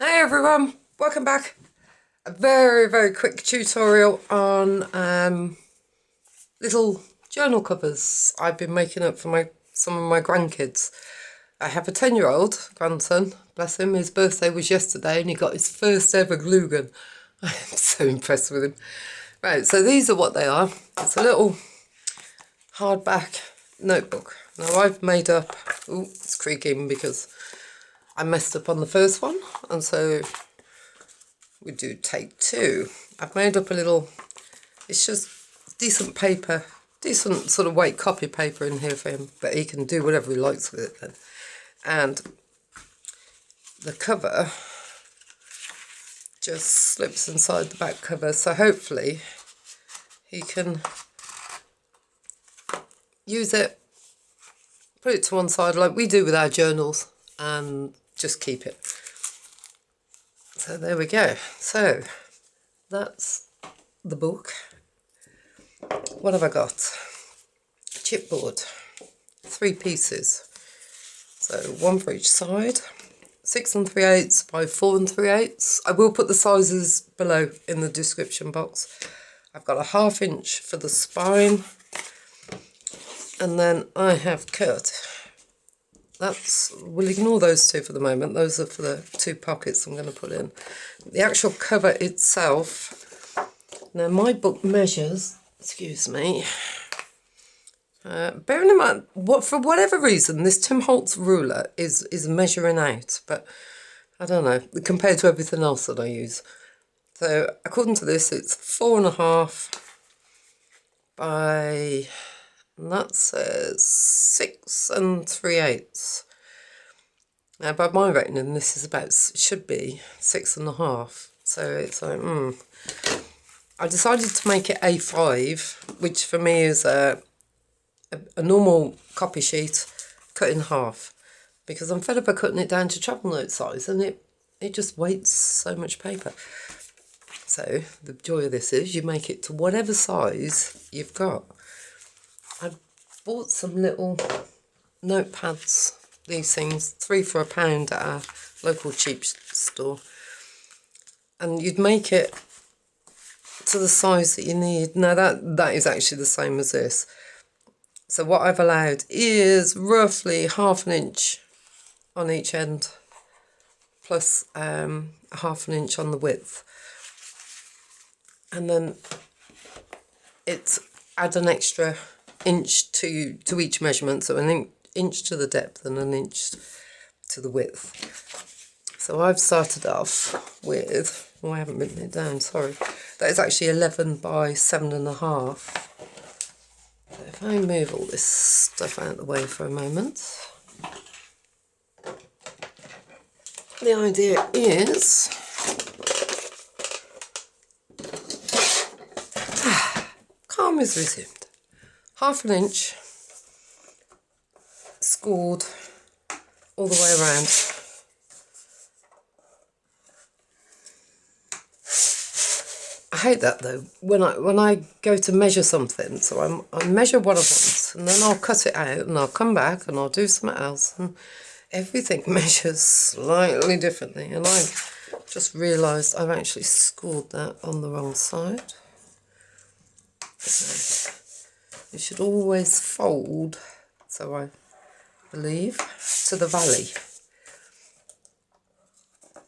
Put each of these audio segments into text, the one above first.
Hey everyone, welcome back. A very quick tutorial on little journal covers I've been making up for some of my grandkids. I have a 10-year-old grandson, bless him, his birthday was yesterday and he got his first ever glue gun. I'm so impressed with him. Right, so these are what they are. It's a little hardback notebook. Now I've made up, it's creaking because I messed up on the first one, and so we do take two. I've made up a little, it's just decent paper, decent sort of weight copy paper in here for him, but he can do whatever he likes with it then. And the cover just slips inside the back cover, so hopefully he can use it, put it to one side like we do with our journals, and just keep it. So there we go. So that's the book. What have I got? Chipboard, 3 pieces. So one for each side. 6 3/8 by 4 3/8. I will put the sizes below in the description box. I've got a 1/2 inch for the spine, and then I have cut. We'll ignore those two for the moment. Those are for the 2 pockets I'm going to put in. The actual cover itself, now my book measures, excuse me, bearing in mind, for whatever reason, this Tim Holtz ruler is measuring out, but I don't know, compared to everything else that I use. So according to this, it's 4.5 by... and that says 6 3/8. Now, by my reckoning, this is should be 6.5. So it's like, I decided to make it A5, which for me is a normal copy sheet cut in half, because I'm fed up of cutting it down to travel note size, and it just weights so much paper. So the joy of this is you make it to whatever size you've got. I bought some little notepads, these things, 3 for £1 at our local cheap store, and you'd make it to the size that you need. Now that is actually the same as this. So what I've allowed is roughly 1/2 inch on each end, plus 1/2 inch on the width, and then it's add an extra inch to each measurement, so an inch to the depth and an inch to the width. So I've started off with, I haven't written it down, sorry, that is actually 11 by 7.5. So if I move all this stuff out of the way for a moment, the idea is calm is resumed. 1/2 inch scored all the way around. I hate that though, when I go to measure something, so I measure what I want, and then I'll cut it out and I'll come back and I'll do something else, and everything measures slightly differently, and I've just realised I've actually scored that on the wrong side. So you should always fold, so I believe, to the valley.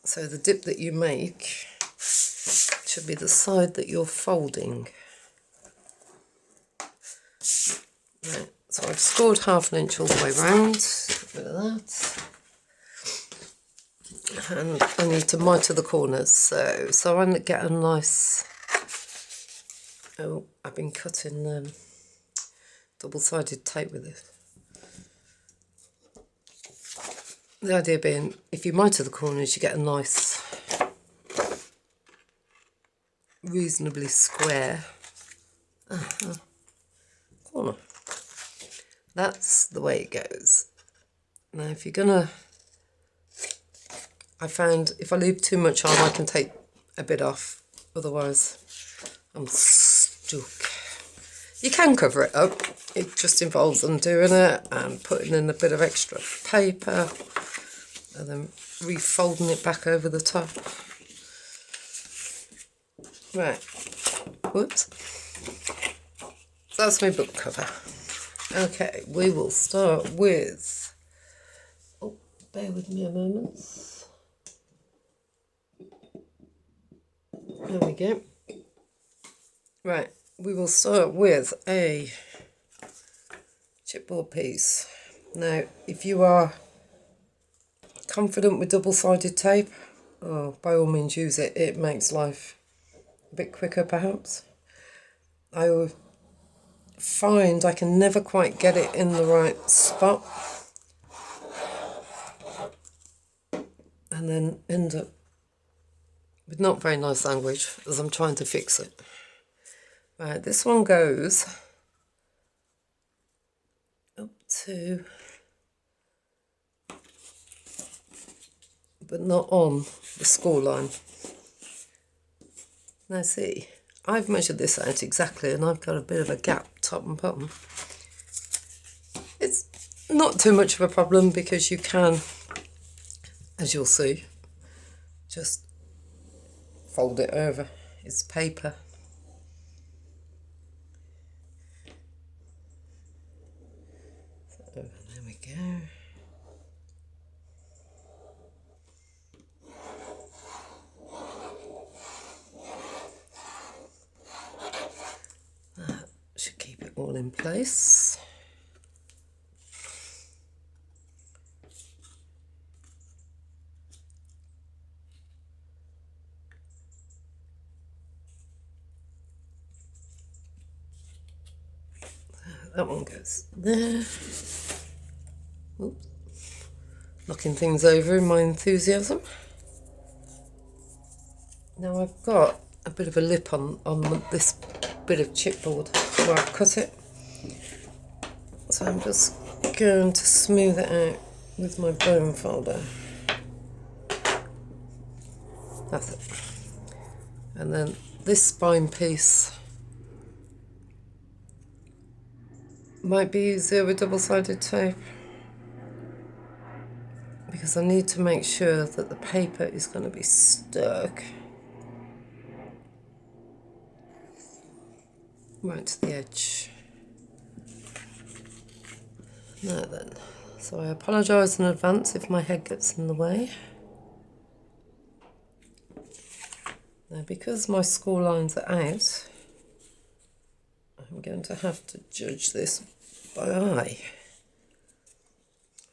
So the dip that you make should be the side that you're folding. Right, so I've scored 1/2 inch all the way around, get rid of that. And I need to mitre the corners, so I get a nice, I've been cutting double-sided tape with this. The idea being, if you mitre the corners, you get a nice, reasonably square corner. That's the way it goes. Now, if you're gonna, I found if I leave too much on, I can take a bit off. Otherwise, I'm stuck. You can cover it up. It just involves undoing it and putting in a bit of extra paper and then refolding it back over the top. Right, whoops. That's my book cover. Okay, we will start with, oh, bear with me a moment. There we go. Right, we will start with a chipboard piece. Now, if you are confident with double-sided tape, oh, by all means use it. It makes life a bit quicker, perhaps. I find I can never quite get it in the right spot, and then end up with not very nice language as I'm trying to fix it. Right, this one goes up to, but not on the score line. Now see, I've measured this out exactly, and I've got a bit of a gap top and bottom. It's not too much of a problem because you can, as you'll see, just fold it over. It's paper. So, there we go. That should keep it all in place. That one goes there. Oops. Knocking things over in my enthusiasm. Now I've got a bit of a lip on this bit of chipboard where I've cut it. So I'm just going to smooth it out with my bone folder. That's it. And then this spine piece might be easier with double-sided tape, because I need to make sure that the paper is going to be stuck right to the edge. Now then, so I apologise in advance if my head gets in the way. Now, because my score lines are out, I'm going to have to judge this by eye.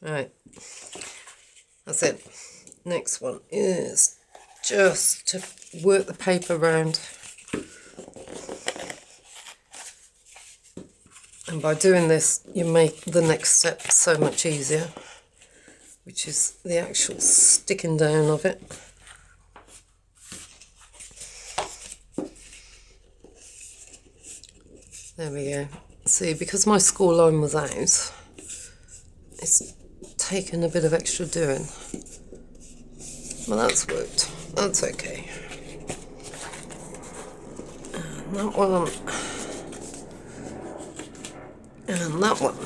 Right, that's it. Next one is just to work the paper around. And by doing this, you make the next step so much easier, which is the actual sticking down of it. There we go. See, because my score line was out, it's taken a bit of extra doing. Well, that's worked. That's okay. And that one. And that one.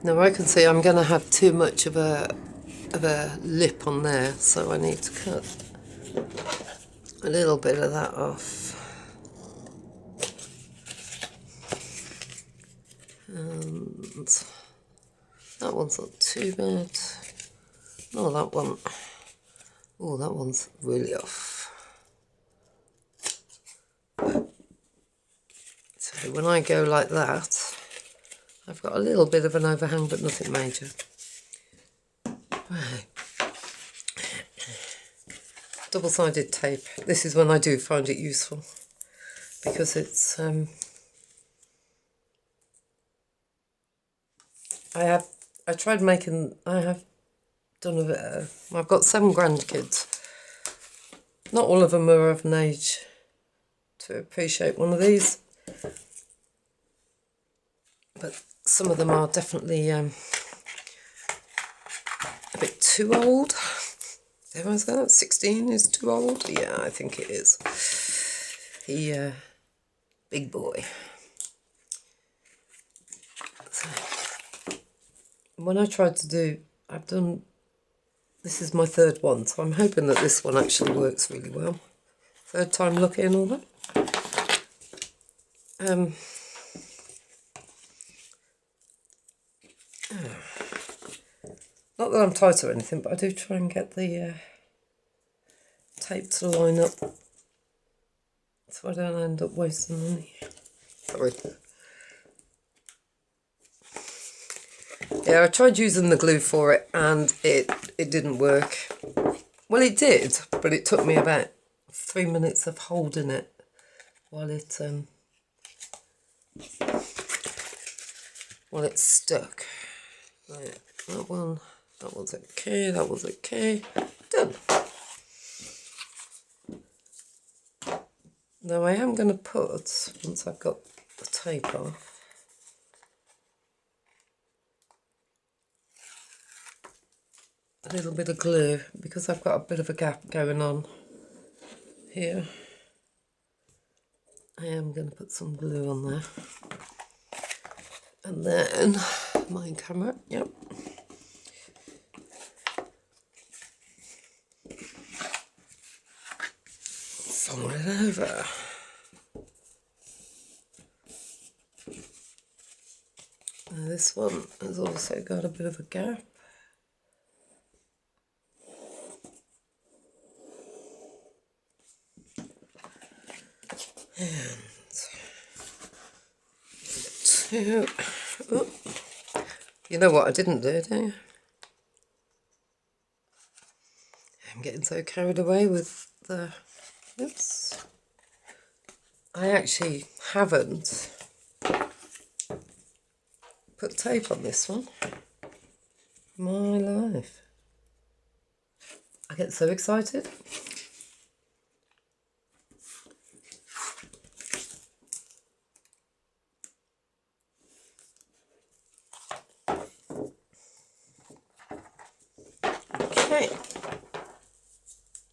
Now I can see I'm going to have too much of a lip on there, so I need to cut a little bit of that off. And that one's not too bad. No, that one. Oh, that one's really off. So when I go like that, I've got a little bit of an overhang, but nothing major. Right. Double-sided tape. This is when I do find it useful, because it's I have done a bit of, I've got 7 grandkids. Not all of them are of an age to appreciate one of these, but some of them are definitely a bit too old. Did I say that? 16 is too old? Yeah, I think it is. Big boy. So, when I tried to do, I've done This is my third one, so I'm hoping that this one actually works really well. Third time lucky and all that. Not that I'm tight or anything, but I do try and get the tape to line up so I don't end up wasting money. Sorry. Yeah, I tried using the glue for it and it didn't work. Well, it did, but it took me about 3 minutes of holding it while it stuck. Right, that was okay, that was okay. Done. Now I am going to put, once I've got the tape off, a little bit of glue, because I've got a bit of a gap going on here. I am going to put some glue on there. And then, my camera, yep. Fold it over. Now this one has also got a bit of a gap. And two. Oh. You know what I didn't do, do you? I'm getting so carried away with the... Oops. I actually haven't put tape on this one. My life. I get so excited. Okay.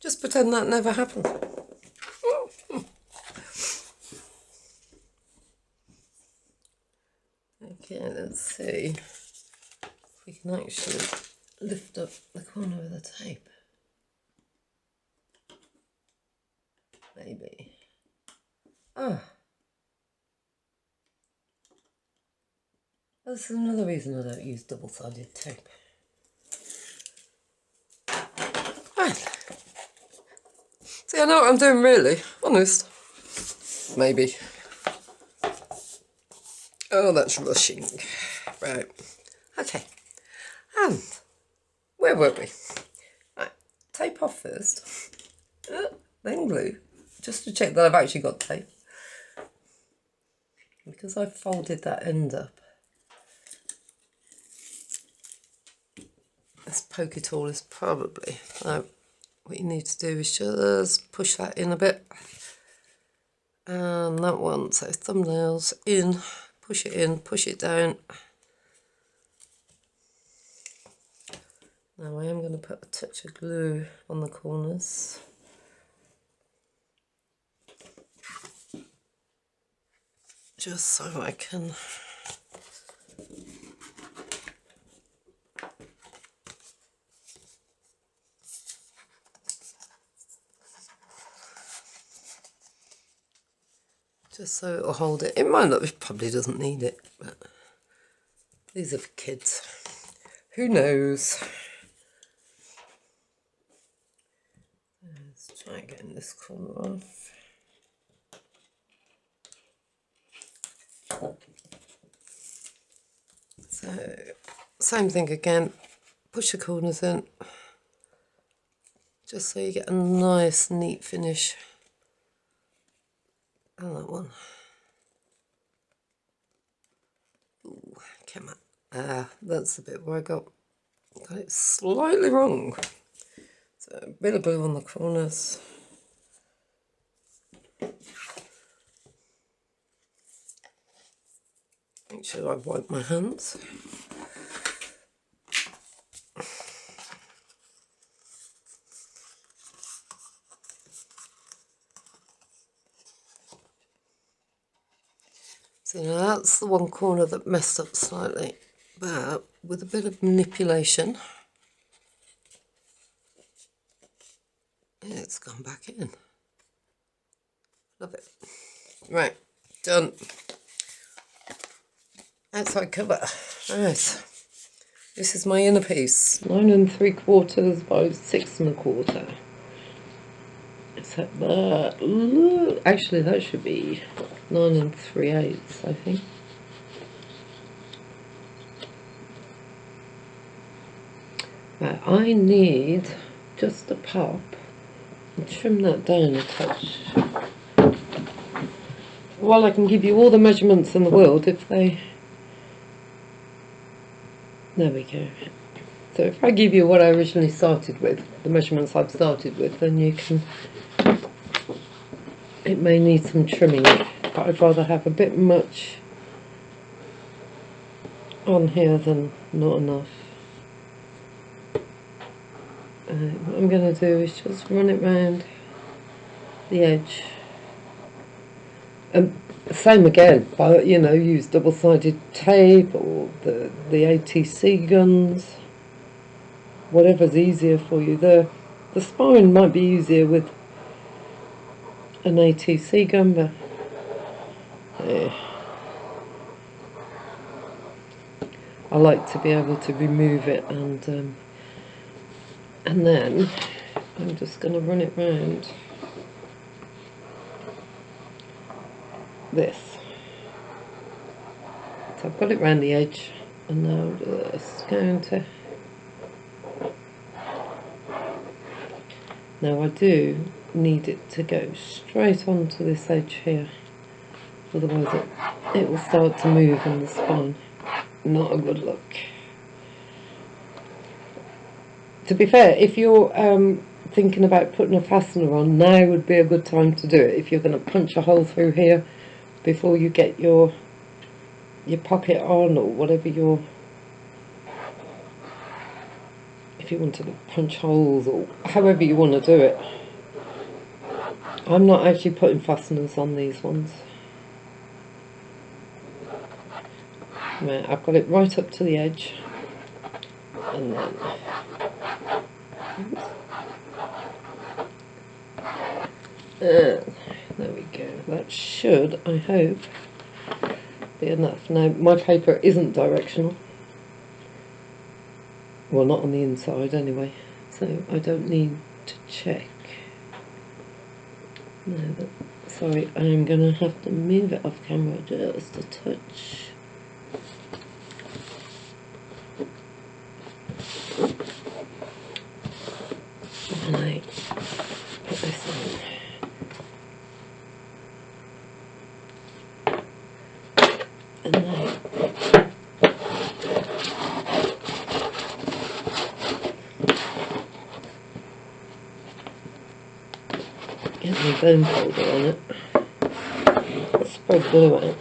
Just pretend that never happened. Okay, let's see if we can actually lift up the corner of the tape. Maybe. Ah. This is another reason I don't use double-sided tape. Right. See, I know what I'm doing really. Honest. Maybe. Oh, that's rushing. Right. Okay. And where were we? Right. Tape off first. Then glue. Just to check that I've actually got tape. Because I've folded that end up. This pokey tool is probably... what you need to do is just push that in a bit. And that one, so thumbnails in, push it down. Now I am going to put a touch of glue on the corners. Just so I can just so it'll hold it. It might not, it probably doesn't need it, but these are for kids. Who knows? Let's try getting this corner off. So, same thing again, push the corners in, just so you get a nice, neat finish. And that one. Ooh, come on. That's the bit where I got it slightly wrong. So a bit of glue on the corners. Make sure I wipe my hands. So now that's the one corner that messed up slightly, but with a bit of manipulation, It's gone back in. Love it. Right, done. Outside cover. Right. This is my inner piece. 9 3/4 by 6 1/4. Except that, look, actually that should be 9 3/8, I think. Right, I need just a pop and trim that down a touch. While I can give you all the measurements in the world, if they... There we go. So if I give you what I originally started with, the measurements I've started with, then you can... It may need some trimming, but I'd rather have a bit much on here than not enough. What I'm going to do is just run it round the edge. Same again, but use double-sided tape or the ATC guns, whatever's easier for you. The spine might be easier with an ATC gun, but I like to be able to remove it, and then I'm just going to run it round this. So I've got it round the edge, and now I'm just going to... Now I do need it to go straight onto this edge here, otherwise it will start to move in the spine. Not a good look. To be fair, if you're thinking about putting a fastener on, now would be a good time to do it. If you're going to punch a hole through here before you get your pocket on, or whatever your... If you want to punch holes, or however you want to do it. I'm not actually putting fasteners on these ones. Right, I've got it right up to the edge, and then... there we go. That should, I hope, be enough. Now, my paper isn't directional. Well, not on the inside anyway, so I don't need to check. No, sorry, I'm going to have to move it off camera just a touch. And I put this on. And then get my bone folder on it. Spread glue out.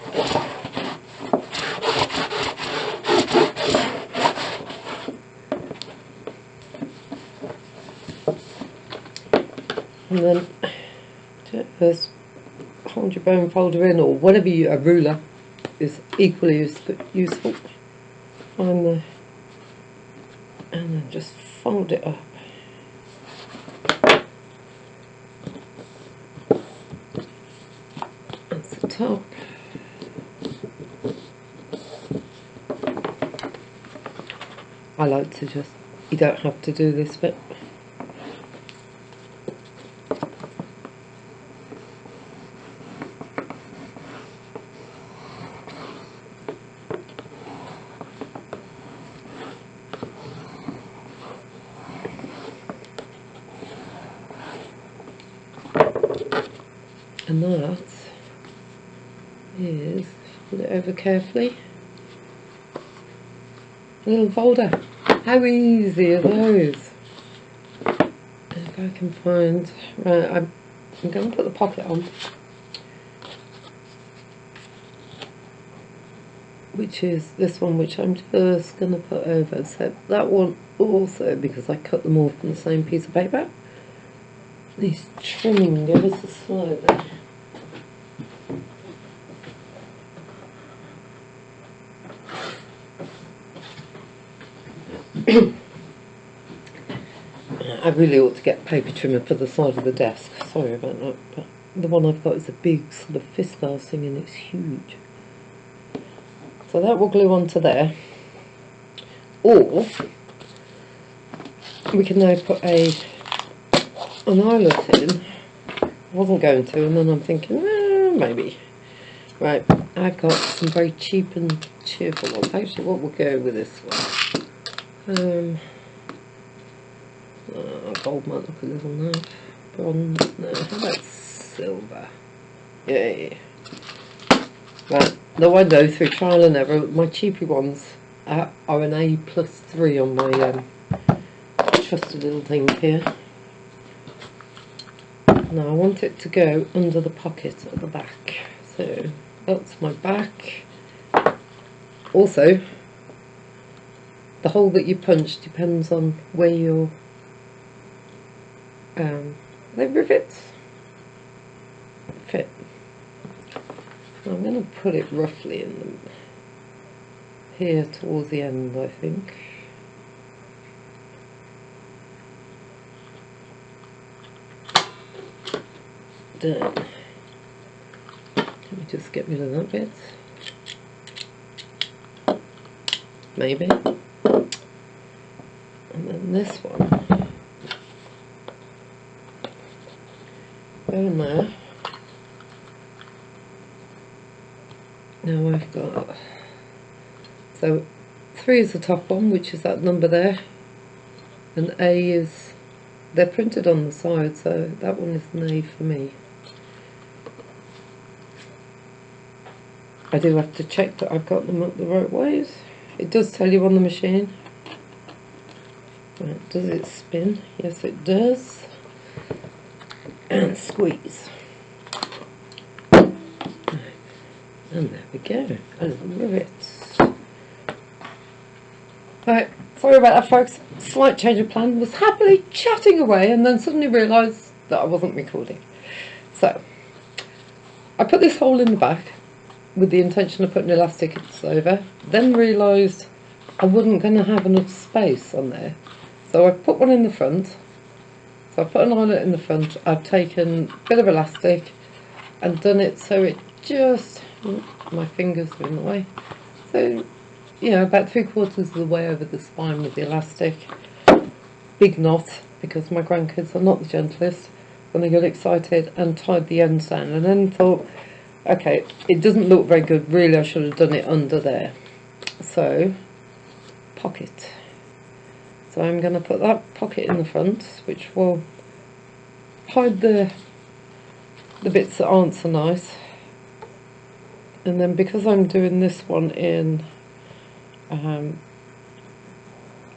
And then just hold your bone folder in, or whatever a ruler is equally useful. Find the... and then just fold it up. That's the top. I like to just... You don't have to do this bit. And that is, put it over carefully, a little folder. How easy are those? If I can find, right, I'm going to put the pocket on, which is this one, which I'm just going to put over. So that one also, because I cut them all from the same piece of paper, needs trimming ever so slightly. I really ought to get a paper trimmer for the side of the desk. Sorry about that, but the one I've got is a big sort of fist-size thing and it's huge. So that will glue onto there. Or we can now put an eyelet in. I wasn't going to, and then I'm thinking, maybe. Right, I've got some very cheap and cheerful ones. Actually, what will go with this one? Gold might look a little nice. Bronze, no. How about silver? Yay. Right, though I know through trial and error, my cheapy ones are an A+3 on my trusty little thing here. Now I want it to go under the pocket at the back. So that's my back. Also, the hole that you punch depends on where your the rivets fit. I'm going to put it roughly in here towards the end, I think. Done. Let me just get rid of that bit. Maybe. And then this one. Go in there. Now I've got, so 3 is the top one, which is that number there, and A is, they're printed on the side, so that one is an A for me. I do have to check that I've got them up the right ways. It does tell you on the machine. Right, does it spin? Yes it does. And squeeze. And there we go, a little rivet. Right, sorry about that folks, slight change of plan. Was happily chatting away and then suddenly realised that I wasn't recording. So, I put this hole in the back with the intention of putting elastic over, then realised I wasn't going to have enough space on there. So I put one in the front, so I put an eyelet in the front, I've taken a bit of elastic and done it so it just, my fingers are in the way, so yeah, about 3/4 of the way over the spine with the elastic. Big knot, because my grandkids are not the gentlest when they get excited, and tied the ends down, and then thought, okay, it doesn't look very good, really I should have done it under there. So, pocket. So I'm going to put that pocket in the front, which will hide the bits that aren't so nice. And then because I'm doing this one in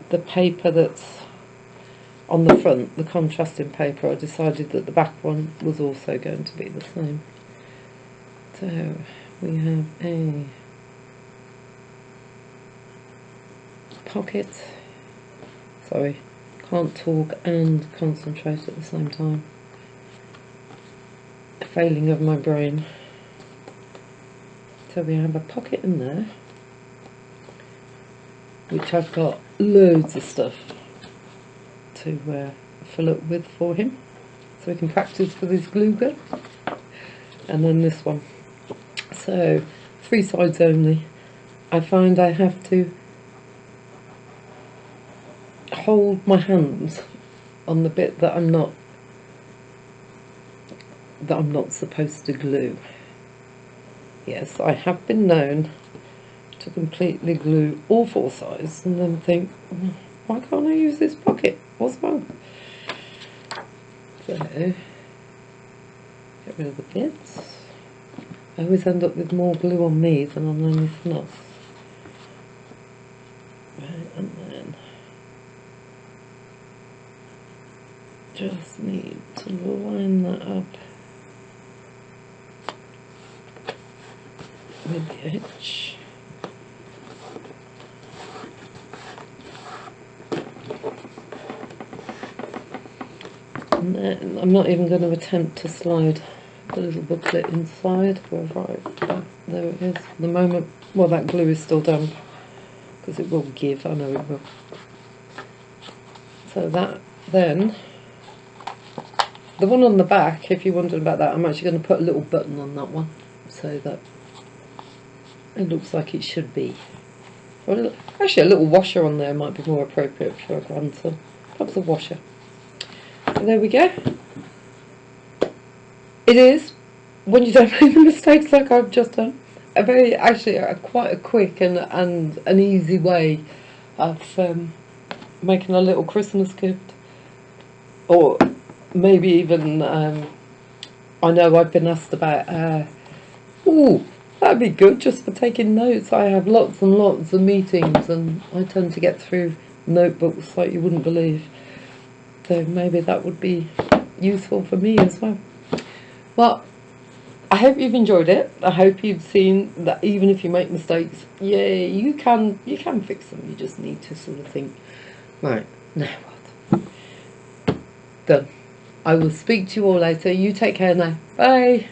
the paper that's on the front, the contrasting paper, I decided that the back one was also going to be the same. So we have a pocket. Sorry, can't talk and concentrate at the same time. A failing of my brain. So we have a pocket in there, which I've got loads of stuff to fill up with for him, so he can practice with his glue gun. And then this one. So 3 sides only. I find I have to hold my hands on the bit that I'm not supposed to glue. Yes, I have been known to completely glue all 4 sides and then think, why can't I use this pocket? What's wrong? So, get rid of the bits. I always end up with more glue on me than on anything else. Right, and then just need to line that up with the edge. And then I'm not even going to attempt to slide the little booklet inside. There it is. The moment, well, that glue is still damp because it will give, I know it will. So that Then the one on the back, if you're wondering about that, I'm actually going to put a little button on that one so that it looks like it should be. Or actually, a little washer on there might be more appropriate for a grandson. Perhaps a washer. So there we go. It is, when you don't make the mistakes like I've just done, quite a quick and an easy way of making a little Christmas gift. Or maybe even, I know I've been asked about, ooh, that'd be good just for taking notes. I have lots and lots of meetings and I tend to get through notebooks like you wouldn't believe. So maybe that would be useful for me as well. Well, I hope you've enjoyed it. I hope you've seen that even if you make mistakes, yeah, you can fix them. You just need to sort of think, right, now what? Done. I will speak to you all later. You take care now. Bye.